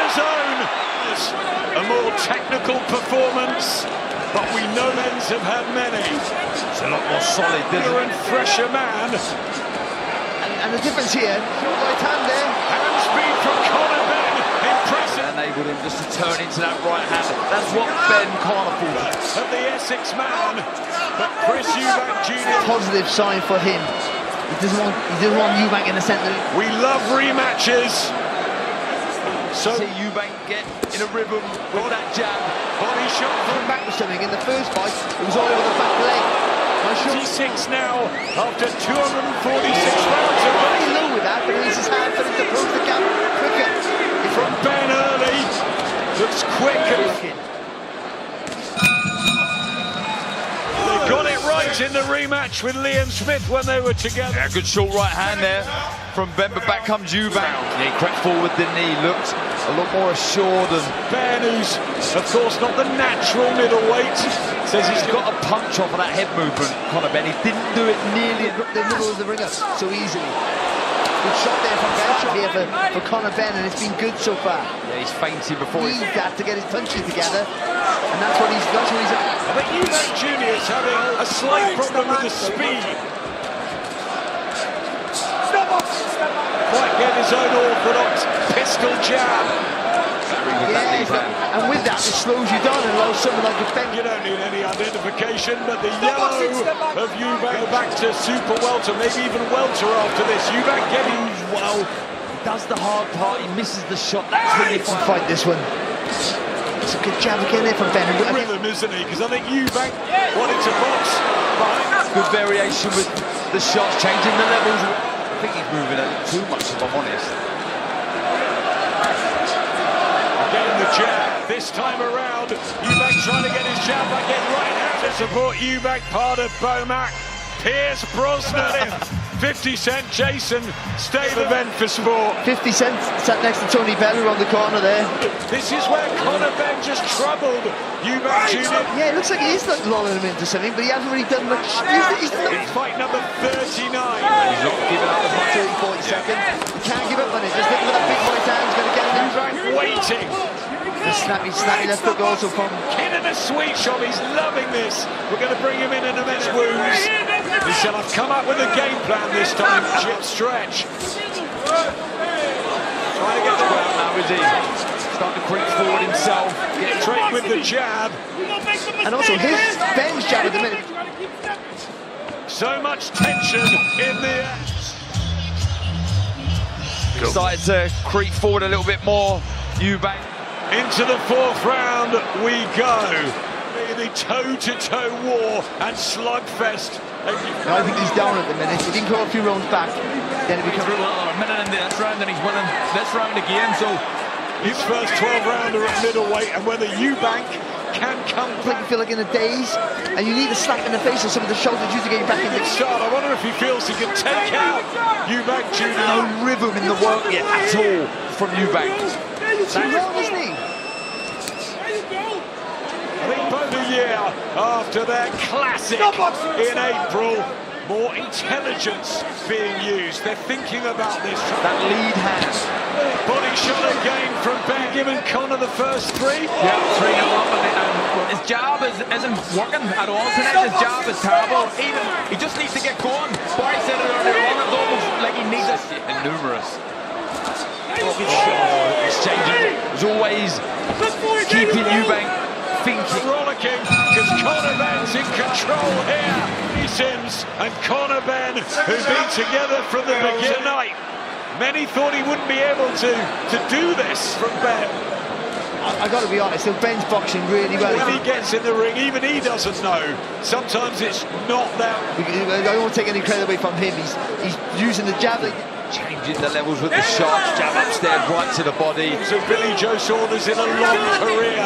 the zone. A more technical performance, but we know men's have had many. It's a lot more solid, Bigger and fresher man. And the difference here, right hand there. Hand speed from CONOR BENN, impressive. Enabled him just to turn into that right hand. That's what BENN can't afford. Of the Essex man, but Chris EUBANK Jr. Positive sign for him. He doesn't want EUBANK in the centre. We love rematches. So see EUBANK get in a rhythm with that jab. Body shot Coming back with something. In the first fight, it was all over the back leg. 26 now after 246 rounds of Very low with that, but he's his hand for him to close the gap quicker. from BENN early. Looks quick and they got it right in the rematch with Liam Smith when they were together. Yeah, good short right hand there from BENN, but back comes EUBANK. Yeah, he crept forward the knee, looked a lot more assured. And BENN, who's of course not the natural middleweight, says he's got a punch off of that head movement, CONOR BENN. He didn't do it nearly the middle of the ring up so easily. Good shot there from BENN here for CONOR BENN, and it's been good so far. Yeah, he's fainting before he needs that to get his punches together, and that's what he's I think EUBANK Jr. is having a slight problem with the speed. Quite get his own orthodox pistol jab. And with that, it slows you down and allows someone like BENN. You don't need any identification, but the yellow of EUBANK go back to super welter, maybe even welter after this. EUBANK getting well, he does the hard part, he misses the shot. That's when you can fight this one. It's a good jab again there from BENN. Rhythm, isn't he? Because I think EUBANK wanted to box. Good variation with the shots, changing the levels. I think he's moving a little too much, if I'm honest. Again, the jab. This time around, EUBANK trying to get his jab back in right hand to support EUBANK, part of Bomac. Pierce Brosnan, 50 Cent, Jason, stay the event for sport. 50 Cent sat next to Tony Bellew on the corner there. This is where CONOR BENN just troubled EUBANK Jr. Yeah, it looks like he is lulling him into something, but he hasn't really done much. He's fight number 39. He's not giving up as much. 30, 40 seconds. He can't give up on it. Just looking for that big right hand. He's going to get him. EUBANK waiting. The snappy left hook also from Kid in a sweet shop. He's loving this. We're going to bring him in a minute. Wounds. He said, I've come up with a game plan this time. Chip stretch. Trying to get the ground now, is he? Starting to creep forward himself. Get tricked with the jab. And also his BENN's jab at the minute. So much tension in the air. Started to creep forward a little bit more. EUBANK. Into the fourth round we go. The toe-to-toe war and slugfest. I think he's down at the minute. He didn't go a few rounds back. Then it becomes a minute in this round, and he's winning this round again. So his first 12-rounder at middleweight, and whether EUBANK can come back. You feel like in a daze, and you need a slap in the face of some of the shoulders to get you back in the start. I wonder if he feels he can take out EUBANK Jr. No rhythm in the work yet at all from EUBANK. Too long, isn't he? I think both a year after their classic in April, more intelligence being used. They're thinking about this. That lead hand. Body shot again from BENN, giving CONOR the first three. Yeah, 3-1. His jab isn't working at all tonight. His jab is terrible. He just needs to get going. Barry said it earlier on, it's almost like he needs it. And numerous. It's changing. As always, keeping EUBANK thinking. Rollicking, because CONOR BENN's in control here. Sims and CONOR BENN, who've been together from the beginning night. Many thought he wouldn't be able to do this from BENN. I got to be honest, BENN's boxing really well. When he gets in the ring, even he doesn't know. Sometimes it's not that. I don't want to take any credit away from him. He's using the jab. Changing the levels with the shots, jab upstairs, right to the body. So Billy Joe Saunders in a long career.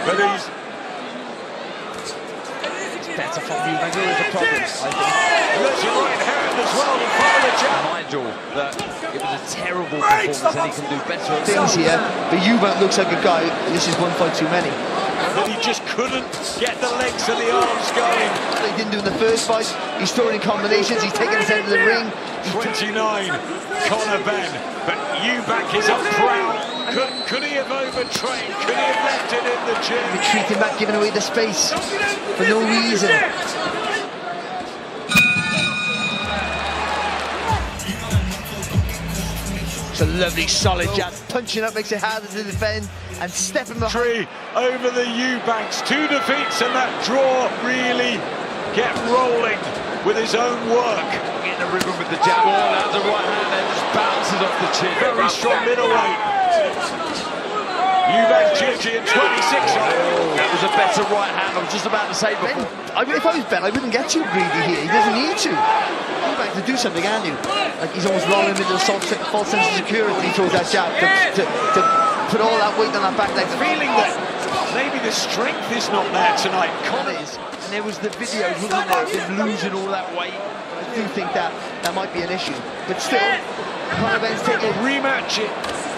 But he's better from you. Maybe there's a problem, I think. There's your right hand as well to follow the jab. Nigel, that it was a terrible performance and he can do better. Things here, but EUBANK looks like a guy, this is one fight too many. that he just couldn't get the legs and the arms going. He didn't do in the first fight. He's throwing in combinations. He's taking his head to the ring. 29, Conor Benn, but EUBANK is up proud. Could he have overtrained? Could he have left it in the gym? Retreating back, giving away the space for no reason. It's a lovely, solid jab. Punching up makes it harder to defend, and stepping behind. Tree over the EUBANKs. 2 defeats, and that draw really get rolling with his own work. Getting a rhythm with the jab, all out the right hand, and just bounces off the chin. Very strong middleweight. EUBANK Gigi at 26. That was a better right hand. I was just about to say before. If I was Ben, I wouldn't get too greedy here. He doesn't need to. EUBANK to do something, aren't you? Like he's almost rolling into a false sense of security. He throws that jab to put all that weight on that back leg. Feeling that maybe the strength is not there tonight. Connor's. And there was the videos, wasn't there, of him losing all that weight. I do think that might be an issue. But still, Conor Benn's taking a rematch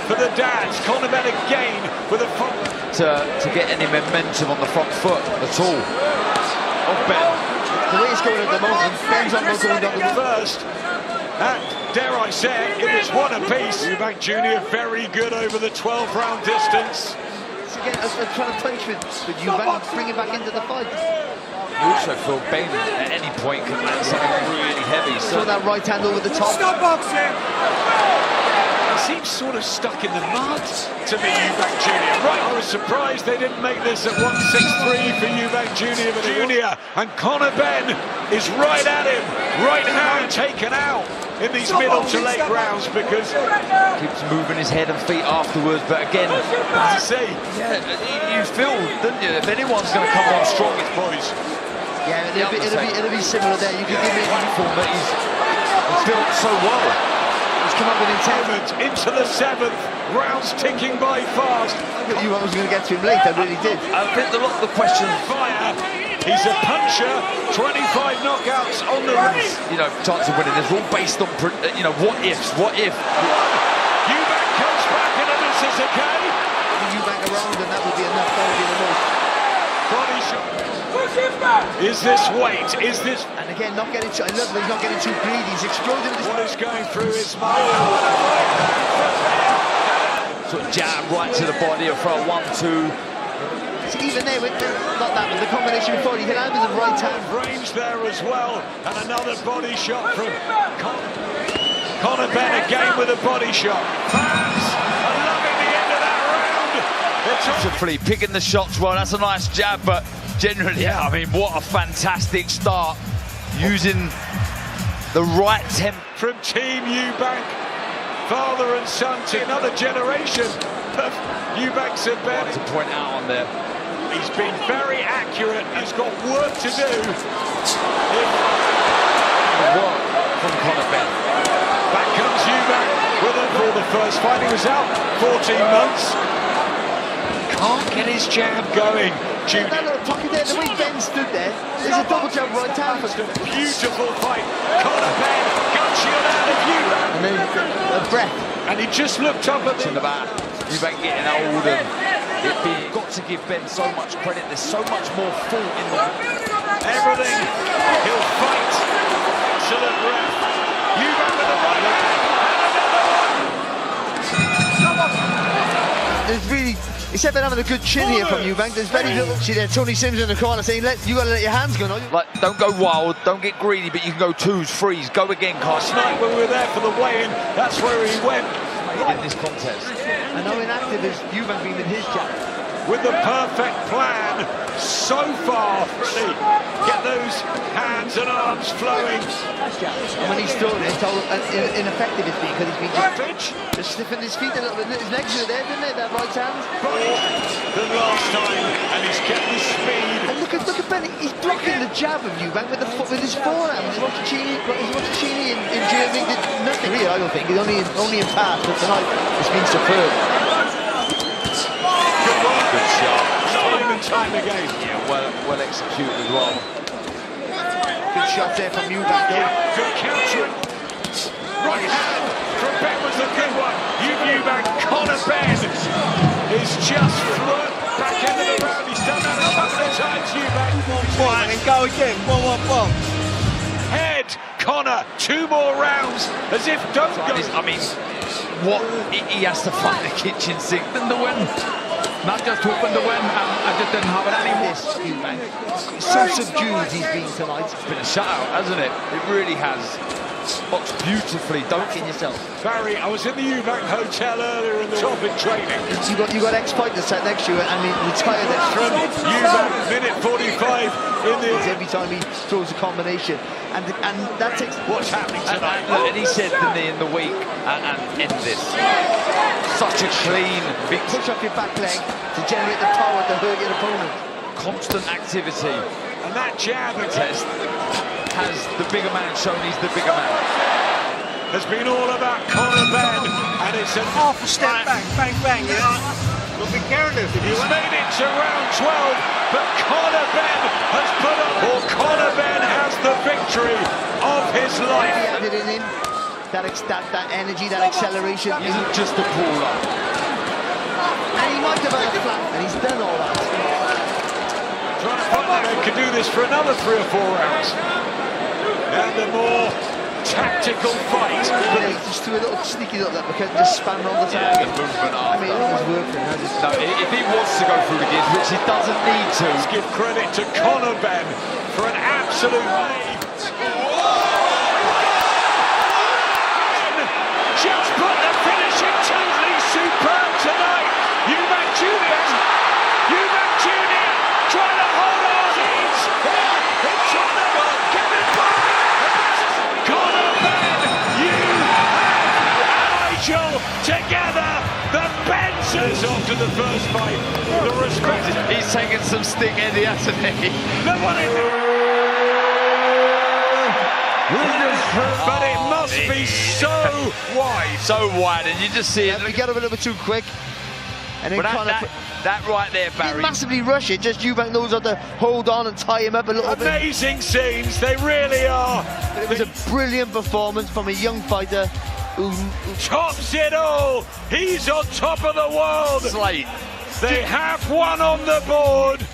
for the dads. Conor Benn again with a front. To get any momentum on the front foot at all. Of Benn. The way it's going at the moment, Benn's almost going down the first. And dare I say it, it was one apiece. EUBANK Jr. very good over the 12-round distance. Again, trying to punch with EUBANK, bring it back into the fight. You also feel Benn at any point can land something really heavy. So that right hand over the top. Stop boxing! He seems sort of stuck in the mud to me, EUBANK Jr. Right, I was surprised they didn't make this at 163 for EUBANK Jr. But Jr. And Conor Benn is right at him, right now taken out in these middle to late rounds because keeps moving his head and feet afterwards. But again, as you see, yeah, you feel, don't you? If anyone's going to come on strong, it's boys. Yeah, it'll be similar there. You can give me platform that he's built so well. He's come up with intent. Into the 7th, rounds ticking by fast. I thought I was going to get to him late, I really did. I think a lot of the questions. Fire. He's a puncher, 25 knockouts on the race. You know, chance of winning. It's all based on, you know, what ifs, what if. EUBANK comes back and this is okay. EUBANK around and that would be enough, that would be the most. Body shot. Is this weight? Is this... And again, not getting too... I love that he's not getting too greedy. He's exploding this... What is going through his mind? Sort of jab right to the body for a 1-2. See, even there, not that, but the combination before, he hit out with the right hand. Range there as well. And another body shot from Conor Benn again with a body shot. Fans are loving the end of that round. Beautifully picking the shots well. That's a nice jab, but generally, yeah, I mean, what a fantastic start. Using the right tempo. From Team EUBANK, father and son to another generation of EUBANKs and Benn. To point out on there. He's been very accurate. He's got work to do. Work from Conor Benn. Back comes EUBANK with him for the first fight. He was out 14 months. Can't get his jab going. That little pocket there, the way Ben stood there, there's a double jab right hand. Beautiful fight. Conor Benn, gun shield out of EUBANK. And then a breath. And he just looked up at in the back. EUBANK getting old and you've got to give Ben so much credit. There's so much more thought in there. Everything. He'll fight. Excellent breath. EUBANK with the right hand. There's really, except for having a good chin here from EUBANK, there's very little. See there, Tony Sims in the corner saying, you got to let your hands go. Like, don't go wild, don't get greedy, but you can go 2s, 3s, go again, Carson. Last night when we were there for the weigh-in, that's where he went. In this contest. And how inactive has EUBANK been in his jab? With the perfect plan so far, really. Get those hands and arms flowing. And when he's thrown it, how ineffective it's been, because he's been just stiffening his feet a little bit. His legs were there, didn't they, that right hand? More than last time, and he's kept the speed. And look at Benny, he's blocking the jab of EUBANK with his forehand. His Roccicini in Germany did nothing here, I don't think. He's only in pass, but tonight it's been superb. Good shot. Time and time again. Yeah, well executed as well. Good shot there from EUBANK. Yeah, good countering. Right hand from Benn was a good one. EUBANK, Conor Benn is just flown back into the round. He's done go again. Boom. Head, Conor, 2 more rounds, as if don't go. I mean, what he has to find the kitchen sink To win, not just hoping to win. I just didn't have it anymore. This EUBANK. So subdued he's been tonight. It's been a shutout, hasn't it? It really has. Boxed beautifully, don't Back in yourself. Barry, I was in the EUBANK hotel earlier in the top in training. You got ex-fighters sat next to you and he retired it From EUBANK, minute 45 in the... every time he throws a combination. And that takes... What's happening tonight? And he said to me in the week, and end this. Such a clean, big push off your back leg to generate the power to hurt your opponent. constant activity. And that jab Test has the bigger man shown he's the bigger man. has been all about Conor BENN, and it's a Half a step back, bang, bang, yeah. But be careless. He's made it to round 12, but Conor BENN has put up, or Conor BENN has the victory of his life. He added it in, that energy, that acceleration. He isn't just a brawler. And he might have had a flat, and he's done all that. Trying to find out they could do this for another 3 or 4 rounds. And a more tactical fight. But he just threw a little sneaky little uppercut and just spun on the Yeah, target. the movement I mean, it was after. working, hasn't it? No, if he wants to go through the gears, which he doesn't need to. Let's give credit to Conor BENN for an absolute lead. Just put the finishing totally superb tonight. EUBANK Junior trying to hold on. It's on the ball. Give it back. Conor BENN, you have Nigel together. The Benzers off to the first fight. The respect. He's taken some sting, Eddie, hasn't he? But it must be so wide. So wide, and you just see it. We got him a little bit too quick. And then But Conor that right there, didn't Barry. massively rush it, just EUBANK knows how to hold on and tie him up a little bit. Amazing scenes, they really are. But it was a brilliant performance from a young fighter who Tops it all. He's on top of the world. Slate. They have one on the board.